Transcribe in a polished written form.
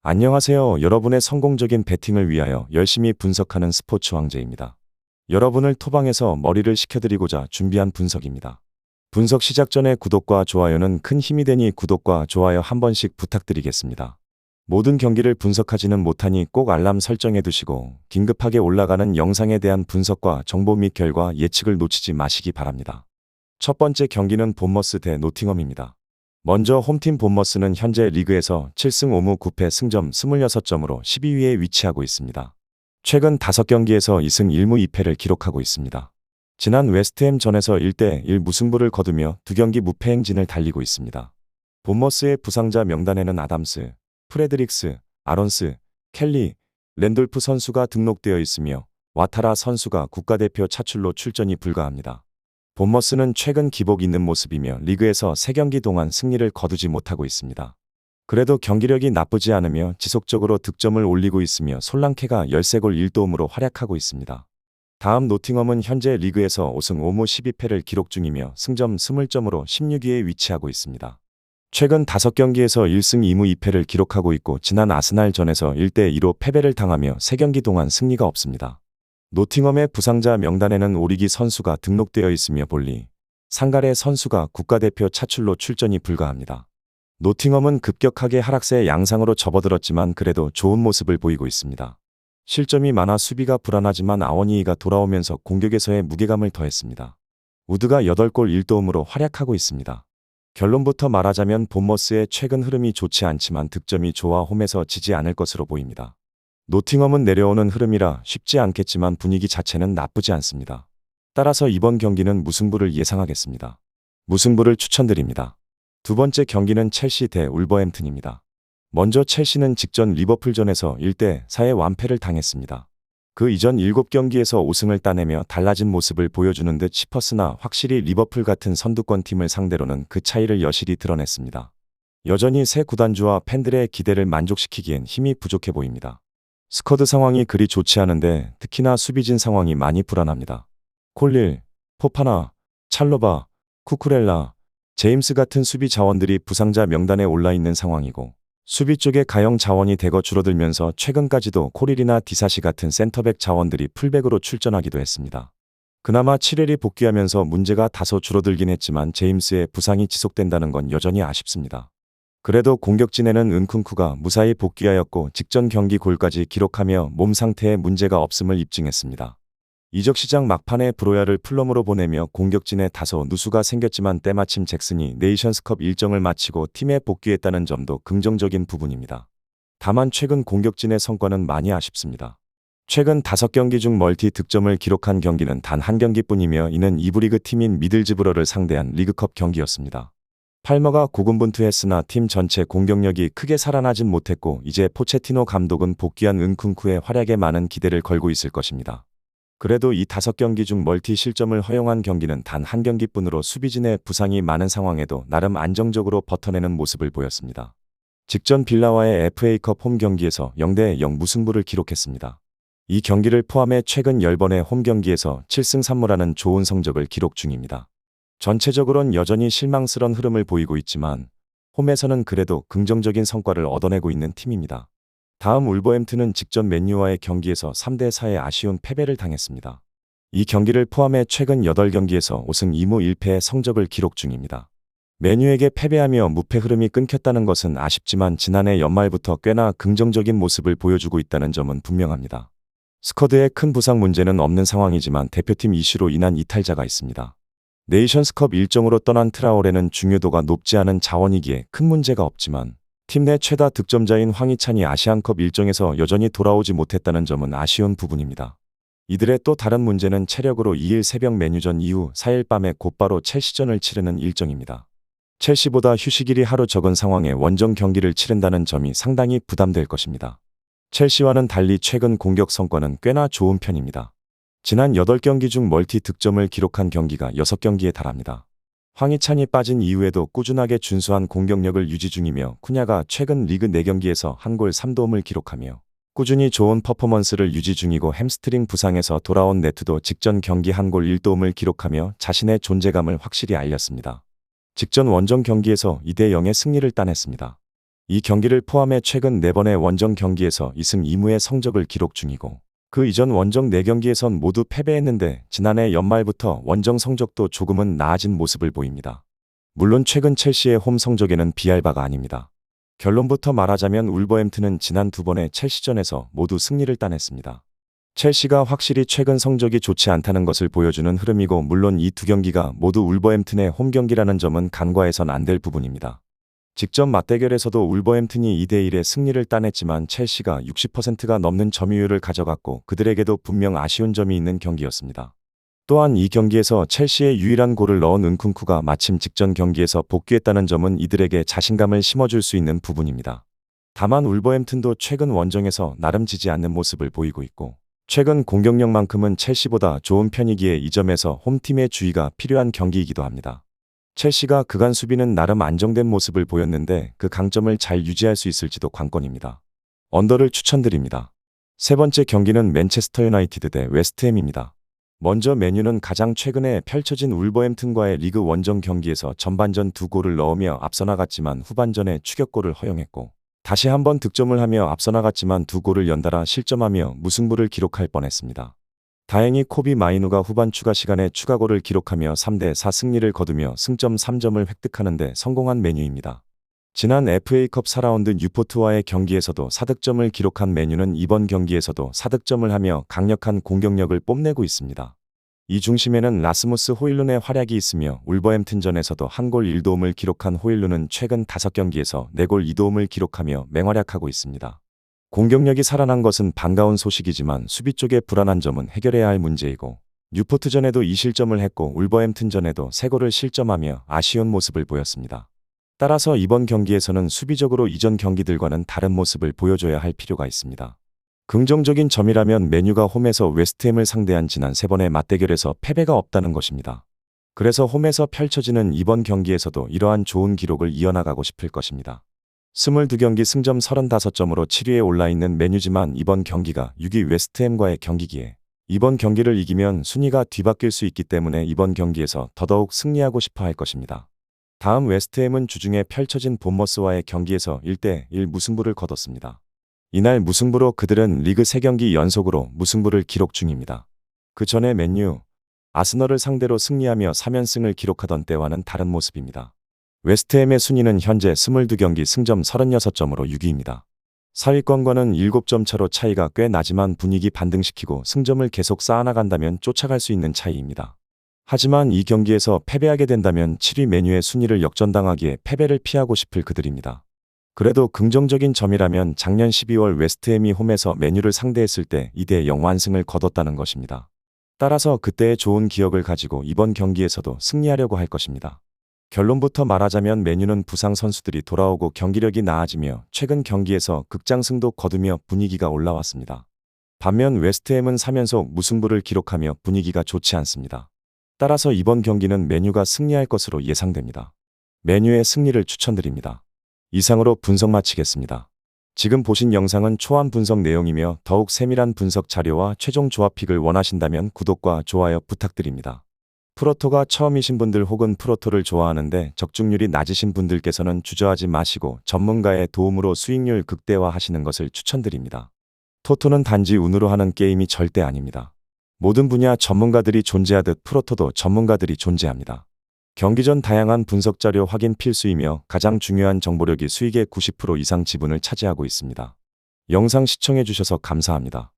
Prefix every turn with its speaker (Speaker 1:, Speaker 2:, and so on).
Speaker 1: 안녕하세요. 여러분의 성공적인 배팅을 위하여 열심히 분석하는 스포츠 황제입니다. 여러분을 토방에서 머리를 식혀드리고자 준비한 분석입니다. 분석 시작 전에 구독과 좋아요는 큰 힘이 되니 구독과 좋아요 한 번씩 부탁드리겠습니다. 모든 경기를 분석하지는 못하니 꼭 알람 설정해 두시고 긴급하게 올라가는 영상에 대한 분석과 정보 및 결과 예측을 놓치지 마시기 바랍니다. 첫 번째 경기는 본머스 대 노팅엄입니다. 먼저 홈팀 본머스는 현재 리그에서 7승 5무 9패 승점 26점으로 12위에 위치하고 있습니다. 최근 5경기에서 2승 1무 2패를 기록하고 있습니다. 지난 웨스트햄전에서 1대1 무승부를 거두며 2경기 무패 행진을 달리고 있습니다. 본머스의 부상자 명단에는 아담스, 프레드릭스, 아론스, 켈리, 랜돌프 선수가 등록되어 있으며 와타라 선수가 국가대표 차출로 출전이 불가합니다. 본머스는 최근 기복 있는 모습이며 리그에서 3경기 동안 승리를 거두지 못하고 있습니다. 그래도 경기력이 나쁘지 않으며 지속적으로 득점을 올리고 있으며 솔랑케가 13골 1도움으로 활약하고 있습니다. 다음 노팅엄은 현재 리그에서 5승 5무 12패를 기록 중이며 승점 20점으로 16위에 위치하고 있습니다. 최근 5경기에서 1승 2무 2패를 기록하고 있고 지난 아스날전에서 1대2로 패배를 당하며 3경기 동안 승리가 없습니다. 노팅엄의 부상자 명단에는 오리기 선수가 등록되어 있으며 볼리, 상가레 선수가 국가대표 차출로 출전이 불가합니다. 노팅엄은 급격하게 하락세 양상으로 접어들었지만 그래도 좋은 모습을 보이고 있습니다. 실점이 많아 수비가 불안하지만 아워니이가 돌아오면서 공격에서의 무게감을 더했습니다. 우드가 8골 1도움으로 활약하고 있습니다. 결론부터 말하자면 본머스의 최근 흐름이 좋지 않지만 득점이 좋아 홈에서 지지 않을 것으로 보입니다. 노팅엄은 내려오는 흐름이라 쉽지 않겠지만 분위기 자체는 나쁘지 않습니다. 따라서 이번 경기는 무승부를 예상하겠습니다. 무승부를 추천드립니다. 두 번째 경기는 첼시 대 울버햄튼입니다. 먼저 첼시는 직전 리버풀전에서 1대4의 완패를 당했습니다. 그 이전 7경기에서 5승을 따내며 달라진 모습을 보여주는 듯 싶었으나 확실히 리버풀 같은 선두권 팀을 상대로는 그 차이를 여실히 드러냈습니다. 여전히 새 구단주와 팬들의 기대를 만족시키기엔 힘이 부족해 보입니다. 스쿼드 상황이 그리 좋지 않은데 특히나 수비진 상황이 많이 불안합니다. 콜릴, 포파나, 찰로바, 쿠쿠렐라, 제임스 같은 수비 자원들이 부상자 명단에 올라 있는 상황이고 수비 쪽의 가용 자원이 대거 줄어들면서 최근까지도 코릴이나 디사시 같은 센터백 자원들이 풀백으로 출전하기도 했습니다. 그나마 치렐이 복귀하면서 문제가 다소 줄어들긴 했지만 제임스의 부상이 지속된다는 건 여전히 아쉽습니다. 그래도 공격진에는 은쿤쿠가 무사히 복귀하였고 직전 경기 골까지 기록하며 몸 상태에 문제가 없음을 입증했습니다. 이적시장 막판에 브로야를 플럼으로 보내며 공격진에 다소 누수가 생겼지만 때마침 잭슨이 네이션스컵 일정을 마치고 팀에 복귀했다는 점도 긍정적인 부분입니다. 다만 최근 공격진의 성과는 많이 아쉽습니다. 최근 5경기 중 멀티 득점을 기록한 경기는 단 1경기뿐이며 이는 2부 리그 팀인 미들즈브러를 상대한 리그컵 경기였습니다. 팔머가 고군분투했으나 팀 전체 공격력이 크게 살아나진 못했고 이제 포체티노 감독은 복귀한 은쿤쿠의 활약에 많은 기대를 걸고 있을 것입니다. 그래도 이 5경기 중 멀티 실점을 허용한 경기는 단 1경기뿐으로 수비진의 부상이 많은 상황에도 나름 안정적으로 버텨내는 모습을 보였습니다. 직전 빌라와의 FA컵 홈 경기에서 0대0 무승부를 기록했습니다. 이 경기를 포함해 최근 10번의 홈 경기에서 7승 3무라는 좋은 성적을 기록 중입니다. 전체적으론 여전히 실망스런 흐름을 보이고 있지만 홈에서는 그래도 긍정적인 성과를 얻어내고 있는 팀입니다. 다음 울버햄튼은 직전 맨유와의 경기에서 3대4의 아쉬운 패배를 당했습니다. 이 경기를 포함해 최근 8경기에서 5승 2무 1패의 성적을 기록 중입니다. 맨유에게 패배하며 무패 흐름이 끊겼다는 것은 아쉽지만 지난해 연말부터 꽤나 긍정적인 모습을 보여주고 있다는 점은 분명합니다. 스쿼드에 큰 부상 문제는 없는 상황이지만 대표팀 이슈로 인한 이탈자가 있습니다. 네이션스컵 일정으로 떠난 트라오레는 중요도가 높지 않은 자원이기에 큰 문제가 없지만 팀 내 최다 득점자인 황희찬이 아시안컵 일정에서 여전히 돌아오지 못했다는 점은 아쉬운 부분입니다. 이들의 또 다른 문제는 체력으로 2일 새벽 맨유전 이후 4일 밤에 곧바로 첼시전을 치르는 일정입니다. 첼시보다 휴식일이 하루 적은 상황에 원정 경기를 치른다는 점이 상당히 부담될 것입니다. 첼시와는 달리 최근 공격 성과는 꽤나 좋은 편입니다. 지난 8경기 중 멀티 득점을 기록한 경기가 6경기에 달합니다. 황희찬이 빠진 이후에도 꾸준하게 준수한 공격력을 유지 중이며 쿠냐가 최근 리그 4경기에서 1골 3도움을 기록하며 꾸준히 좋은 퍼포먼스를 유지 중이고 햄스트링 부상에서 돌아온 네트도 직전 경기 1골 1도움을 기록하며 자신의 존재감을 확실히 알렸습니다. 직전 원정 경기에서 2대0의 승리를 따냈습니다. 이 경기를 포함해 최근 4번의 원정 경기에서 2승 2무의 성적을 기록 중이고 그 이전 원정 4경기에선 모두 패배했는데 지난해 연말부터 원정 성적도 조금은 나아진 모습을 보입니다. 물론 최근 첼시의 홈 성적에는 비할 바가 아닙니다. 결론부터 말하자면 울버햄튼은 지난 2번의 첼시전에서 모두 승리를 따냈습니다. 첼시가 확실히 최근 성적이 좋지 않다는 것을 보여주는 흐름이고 물론 이 2경기가 모두 울버햄튼의 홈 경기라는 점은 간과해선 안 될 부분입니다. 직접 맞대결에서도 울버햄튼이 2대1의 승리를 따냈지만 첼시가 60%가 넘는 점유율을 가져갔고 그들에게도 분명 아쉬운 점이 있는 경기였습니다. 또한 이 경기에서 첼시의 유일한 골을 넣은 은쿤쿠가 마침 직전 경기에서 복귀했다는 점은 이들에게 자신감을 심어줄 수 있는 부분입니다. 다만 울버햄튼도 최근 원정에서 나름 지지 않는 모습을 보이고 있고 최근 공격력만큼은 첼시보다 좋은 편이기에 이 점에서 홈팀의 주의가 필요한 경기이기도 합니다. 첼시가 그간 수비는 나름 안정된 모습을 보였는데 그 강점을 잘 유지할 수 있을지도 관건입니다. 언더를 추천드립니다. 세 번째 경기는 맨체스터 유나이티드 대 웨스트햄입니다. 먼저 맨유는 가장 최근에 펼쳐진 울버햄튼과의 리그 원정 경기에서 전반전 2골을 넣으며 앞서 나갔지만 후반전에 추격골을 허용했고 다시 한번 득점을 하며 앞서 나갔지만 2골을 연달아 실점하며 무승부를 기록할 뻔했습니다. 다행히 코비 마이누가 후반 추가 시간에 추가골을 기록하며 3대4 승리를 거두며 승점 3점을 획득하는 데 성공한 맨유입니다. 지난 FA컵 4라운드 뉴포트와의 경기에서도 4득점을 기록한 맨유는 이번 경기에서도 4득점을 하며 강력한 공격력을 뽐내고 있습니다. 이 중심에는 라스무스 호일룬의 활약이 있으며 울버햄튼전에서도 한 골 1도움을 기록한 호일룬은 최근 5경기에서 4골 2도움을 기록하며 맹활약하고 있습니다. 공격력이 살아난 것은 반가운 소식이지만 수비 쪽의 불안한 점은 해결해야 할 문제이고 뉴포트전에도 2실점을 했고 울버햄튼전에도 3골을 실점하며 아쉬운 모습을 보였습니다. 따라서 이번 경기에서는 수비적으로 이전 경기들과는 다른 모습을 보여줘야 할 필요가 있습니다. 긍정적인 점이라면 맨유가 홈에서 웨스트햄을 상대한 지난 3번의 맞대결에서 패배가 없다는 것입니다. 그래서 홈에서 펼쳐지는 이번 경기에서도 이러한 좋은 기록을 이어나가고 싶을 것입니다. 22경기 승점 35점으로 7위에 올라있는 맨유지만 이번 경기가 6위 웨스트햄과의 경기기에 이번 경기를 이기면 순위가 뒤바뀔 수 있기 때문에 이번 경기에서 더더욱 승리하고 싶어 할 것입니다. 다음 웨스트햄은 주중에 펼쳐진 본머스와의 경기에서 1대1 무승부를 거뒀습니다. 이날 무승부로 그들은 리그 3경기 연속으로 무승부를 기록 중입니다. 그 전에 맨유, 아스널을 상대로 승리하며 3연승을 기록하던 때와는 다른 모습입니다. 웨스트햄의 순위는 현재 22경기 승점 36점으로 6위입니다. 4위권과는 7점 차로 차이가 꽤 나지만 분위기 반등시키고 승점을 계속 쌓아나간다면 쫓아갈 수 있는 차이입니다. 하지만 이 경기에서 패배하게 된다면 7위 맨유의 순위를 역전당하기에 패배를 피하고 싶을 그들입니다. 그래도 긍정적인 점이라면 작년 12월 웨스트햄이 홈에서 맨유를 상대했을 때 2대0 완승을 거뒀다는 것입니다. 따라서 그때의 좋은 기억을 가지고 이번 경기에서도 승리하려고 할 것입니다. 결론부터 말하자면 맨유는 부상 선수들이 돌아오고 경기력이 나아지며 최근 경기에서 극장승도 거두며 분위기가 올라왔습니다. 반면 웨스트햄은 3연속 무승부를 기록하며 분위기가 좋지 않습니다. 따라서 이번 경기는 맨유가 승리할 것으로 예상됩니다. 맨유의 승리를 추천드립니다. 이상으로 분석 마치겠습니다. 지금 보신 영상은 초안 분석 내용이며 더욱 세밀한 분석 자료와 최종 조합픽을 원하신다면 구독과 좋아요 부탁드립니다. 프로토가 처음이신 분들 혹은 프로토를 좋아하는데 적중률이 낮으신 분들께서는 주저하지 마시고 전문가의 도움으로 수익률 극대화하시는 것을 추천드립니다. 토토는 단지 운으로 하는 게임이 절대 아닙니다. 모든 분야 전문가들이 존재하듯 프로토도 전문가들이 존재합니다. 경기 전 다양한 분석 자료 확인 필수이며 가장 중요한 정보력이 수익의 90% 이상 지분을 차지하고 있습니다. 영상 시청해 주셔서 감사합니다.